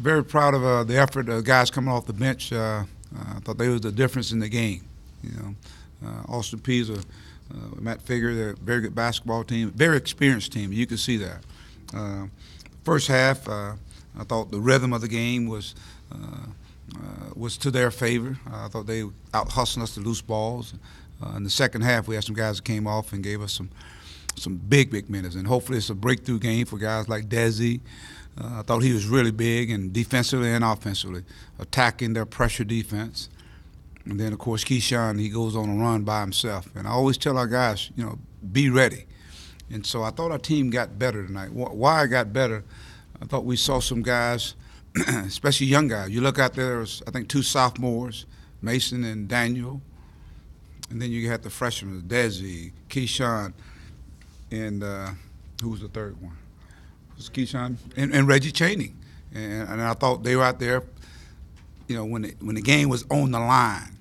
very proud of the effort of the guys coming off the bench. I thought they was the difference in the game. Austin Peay's Matt Figure, they're a very good basketball team, very experienced team. You can see that. First half, I thought the rhythm of the game was to their favor. I thought they out-hustled us to loose balls. In the second half, we had some guys that came off and gave us some big minutes, and hopefully it's a breakthrough game for guys like Desi. I thought he was really big, and defensively and offensively, attacking their pressure defense. And then, of course, Keyshawn, he goes on a run by himself. And I always tell our guys, be ready. And so I thought our team got better tonight. Why I got better, I thought we saw some guys, especially young guys. You look out there was, I think, 2 sophomores, Mason and Daniel. And then you had the freshmen, Desi, Keyshawn, and who was the third one? It was Keyshawn and Reggie Chaney. And I thought they were out there, when the game was on the line.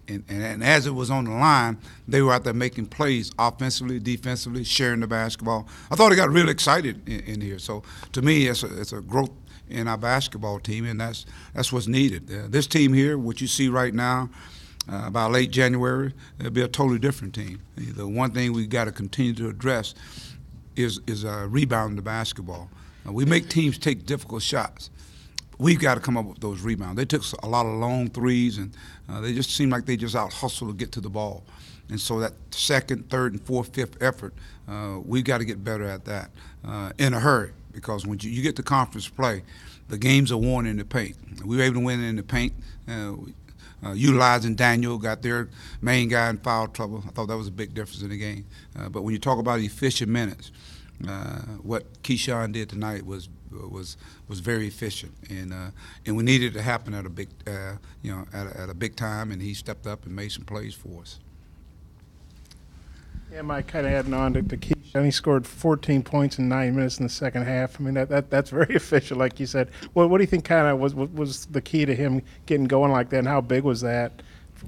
And as it was on the line, they were out there making plays offensively, defensively, sharing the basketball. I thought it got really excited in here. So to me, it's a growth in our basketball team, and that's what's needed. This team here, what you see right now, by late January, it'll be a totally different team. The one thing we got to continue to address is rebounding the basketball. We make teams take difficult shots. We've got to come up with those rebounds. They took a lot of long threes, and they just seemed like they just out-hustle to get to the ball. And so that second, third, and fourth, fifth effort, we've got to get better at that in a hurry, because when you get to conference play, the games are won in the paint. We were able to win in the paint, utilizing Daniel, got their main guy in foul trouble. I thought that was a big difference in the game. But when you talk about efficient minutes, what Keyshawn did tonight was very efficient, and we needed it to happen at a big, at a big time, and he stepped up and made some plays for us. Yeah, Mike, kind of adding on to Keyshawn, he scored 14 points in 9 minutes in the second half. I mean, that's very efficient, like you said. What do you think kind of was the key to him getting going like that, and how big was that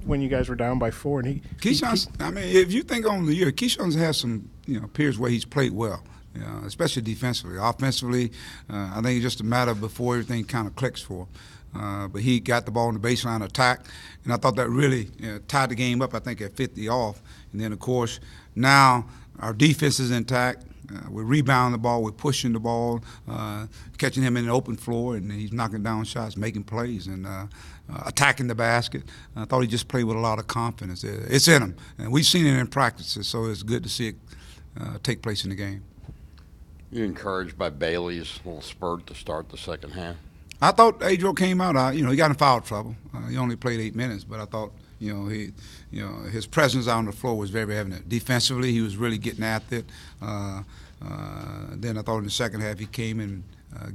when you guys were down by 4? And Keyshawn's, I mean, if you think on the year, Keyshawn's had some, periods where he's played well. Especially defensively. Offensively, I think it's just a matter of before everything kind of clicks for him. But he got the ball in the baseline attack, and I thought that really tied the game up, I think, at 50 off. And then, of course, now our defense is intact. We're rebounding the ball. We're pushing the ball, catching him in the open floor, and he's knocking down shots, making plays, and attacking the basket. I thought he just played with a lot of confidence. It's in him, and we've seen it in practices, so it's good to see it take place in the game. You encouraged by Bailey's little spurt to start the second half? I thought Adriel came out. He got in foul trouble. He only played 8 minutes, but I thought, his presence out on the floor was very evident. Defensively, he was really getting at it. Then I thought in the second half he came and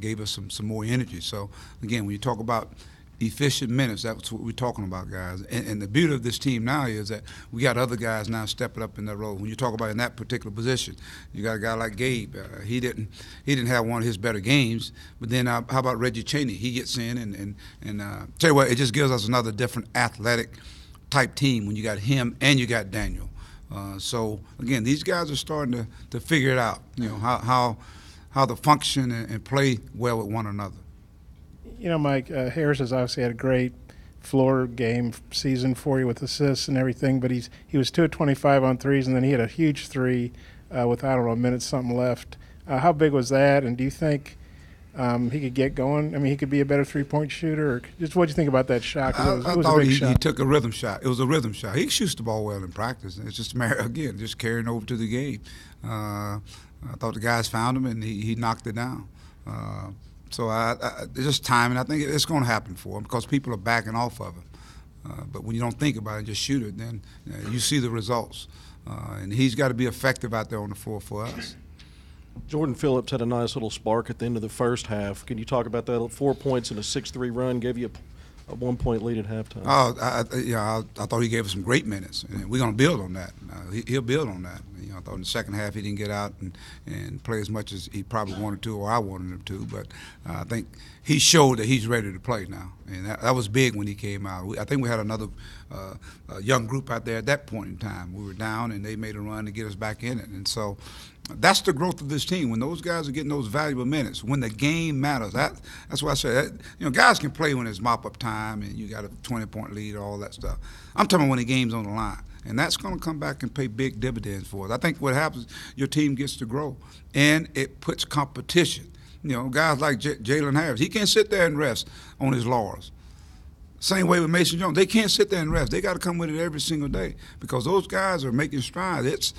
gave us some more energy. So again, when you talk about efficient minutes, that's what we're talking about, guys. And the beauty of this team now is that we got other guys now stepping up in that role. When you talk about in that particular position, you got a guy like Gabe. He didn't have one of his better games. But then how about Reggie Chaney? He gets in and tell you what, it just gives us another different athletic type team when you got him and you got Daniel. So again, these guys are starting to figure it out. How to function and play well with one another. Mike, Harris has obviously had a great floor game season for you with assists and everything, but he was 2 of 25 on threes, and then he had a huge three with, I don't know, a minute something left. How big was that, and do you think he could get going? I mean, he could be a better three-point shooter? Or just what do you think about that shot? I thought he took a rhythm shot. It was a rhythm shot. He shoots the ball well in practice. It's just a matter, again, just carrying over to the game. I thought the guys found him, and he knocked it down. So it's just timing. I think it's going to happen for him because people are backing off of him. But when you don't think about it, just shoot it, then you see the results. And he's got to be effective out there on the floor for us. Jordan Phillips had a nice little spark at the end of the first half. Can you talk about that? 4 points and a 6-3 run gave you a 1-point lead at halftime. I thought he gave us some great minutes, and we're going to build on that. He'll build on that. I thought in the second half he didn't get out and play as much as he probably wanted to or I wanted him to, but I think he showed that he's ready to play now, and that was big when he came out. I think we had another young group out there at that point in time. We were down, and they made a run to get us back in it, and so that's the growth of this team. When those guys are getting those valuable minutes, when the game matters, that's why I say that, guys can play when it's mop-up time and you got a 20-point lead or all that stuff. I'm talking about when the game's on the line. And that's going to come back and pay big dividends for us. I think what happens, your team gets to grow, and it puts competition. Guys like Jalen Harris, he can't sit there and rest on his laurels. Same way with Mason Jones. They can't sit there and rest. They got to come with it every single day because those guys are making strides.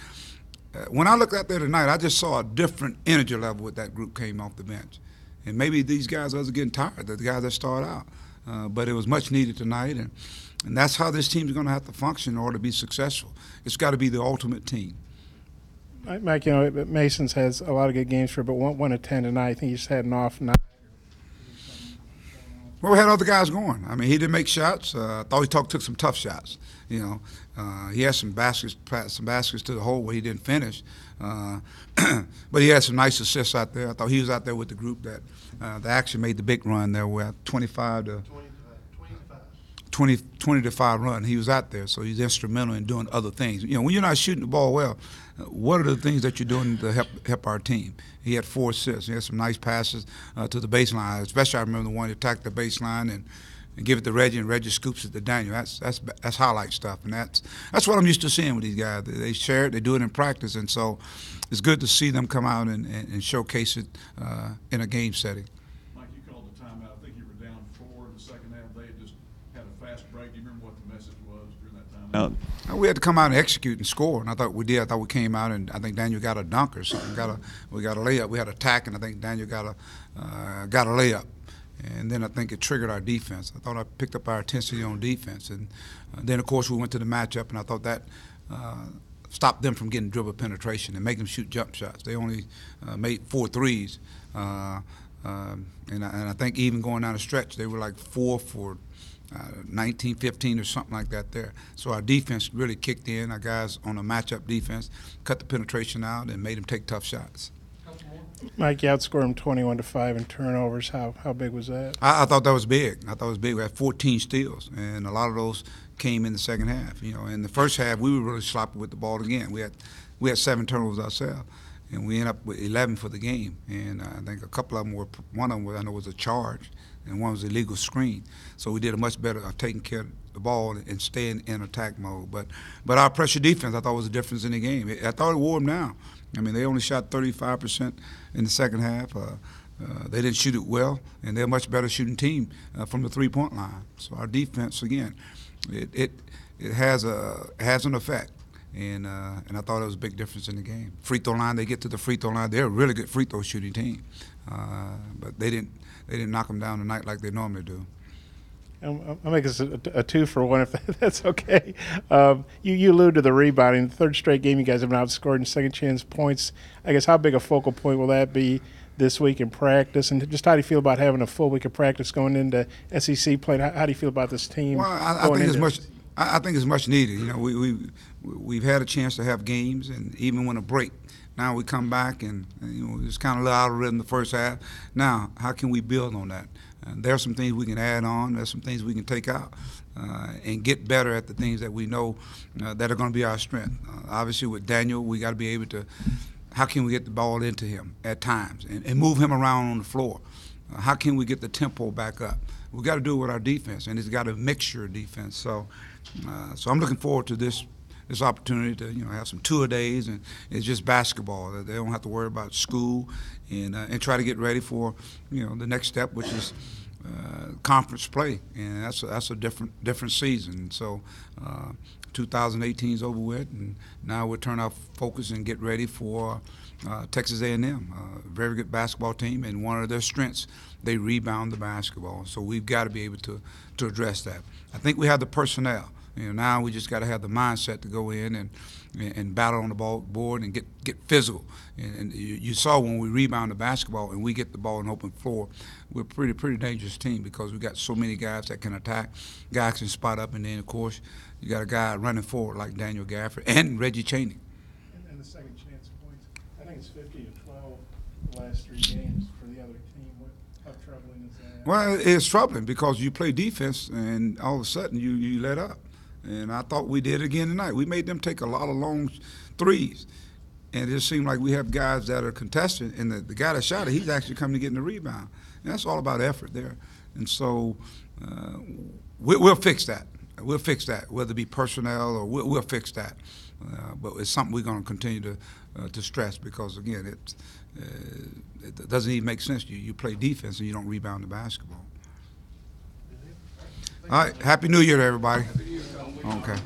When I looked out there tonight, I just saw a different energy level with that group came off the bench. And maybe these guys are getting tired, the guys that start out. But it was much needed tonight, and that's how this team is going to have to function in order to be successful. It's got to be the ultimate team. Mike, Mason's has a lot of good games for, but 1 of 10 tonight. I think he just had an off night. Well, we had other guys going. I mean, he didn't make shots. I thought he took some tough shots. He had some baskets to the hole where he didn't finish. But he had some nice assists out there. I thought he was out there with the group that actually made the big run there. We're at 20 to 5 run. He was out there, so he's instrumental in doing other things. When you're not shooting the ball well, what are the things that you're doing to help our team? He had 4 assists. He had some nice passes to the baseline. Especially, I remember the one that attacked the baseline and give it to Reggie, and Reggie scoops it to Daniel. That's highlight stuff, and that's what I'm used to seeing with these guys. They share it, they do it in practice, and so it's good to see them come out and showcase it in a game setting. Mike, you called the timeout. I think you were down 4 in the second half. They had just had a fast break. Do you remember what the message was during that timeout? We had to come out and execute and score, and I thought we did. I thought we came out, and I think Daniel got a dunk or something. We got a layup. We had an attack, and I think Daniel got a layup. And then I think it triggered our defense. I thought I picked up our intensity on defense. And then, of course, we went to the matchup, and I thought that stopped them from getting dribble penetration and making them shoot jump shots. They only made 4 threes. And I think even going down the stretch, they were like 4 for 19, 15 or something like that there. So our defense really kicked in. Our guys on a matchup defense cut the penetration out and made them take tough shots. Mike, you outscored him 21 to 5 in turnovers. How big was that? I thought that was big. I thought it was big. We had 14 steals, and a lot of those came in the second half. In the first half, we were really sloppy with the ball again. We had 7 turnovers ourselves, and we ended up with 11 for the game. And I think a couple of them were, one of them I know was a charge, and one was an illegal screen. So we did a much better of taking care of the ball and staying in attack mode. But our pressure defense, I thought, was the difference in the game. I thought it wore them down. I mean, they only shot 35% in the second half. They didn't shoot it well, and they're a much better shooting team from the three-point line. So our defense, again, it has an effect, and I thought it was a big difference in the game. Free throw line, they get to the free throw line. They're a really good free throw shooting team, but they didn't knock them down tonight like they normally do. I'll make this a 2-for-1 if that's okay. You allude to the rebounding. The third straight game you guys have been outscored in second chance points. I guess how big a focal point will that be this week in practice? And just how do you feel about having a full week of practice going into SEC play? How do you feel about this team? Well, I think it's much needed. We've had a chance to have games, and even when a break. Now we come back and it's kind of a little out of rhythm the first half. Now, how can we build on that? There are some things we can add on. There's some things we can take out and get better at the things that we know that are going to be our strength. Obviously, with Daniel, we got to be able to how can we get the ball into him at times and move him around on the floor? How can we get the tempo back up? We've got to do it with our defense, and it's got a mixture of defense. So I'm looking forward to this opportunity to have some tour days, and it's just basketball. They don't have to worry about school, and try to get ready for the next step, which is conference play, and that's a different season. So 2018 is over with, and now we'll turn our focus and get ready for Texas A&M, a very good basketball team, and one of their strengths, they rebound the basketball. So we've got to be able to address that. I think we have the personnel. Now we just got to have the mindset to go in and battle on the board and get physical. And you saw when we rebound the basketball and we get the ball on the open floor, we're a pretty dangerous team because we've got so many guys that can attack, guys can spot up, and then, of course, you got a guy running forward like Daniel Gafford and Reggie Chaney. And the second chance points, I think it's 50 to 12 the last 3 games for the other team. How troubling is that? Well, it's troubling because you play defense and all of a sudden you let up. And I thought we did again tonight. We made them take a lot of long threes. And it just seemed like we have guys that are contested, and the guy that shot it, he's actually coming to get in the rebound. And that's all about effort there. And so we'll fix that. We'll fix that, whether it be personnel or we'll fix that. But it's something we're going to continue to stress because, again, it doesn't even make sense to you. You play defense and you don't rebound the basketball. All right. Happy New Year to everybody. Okay.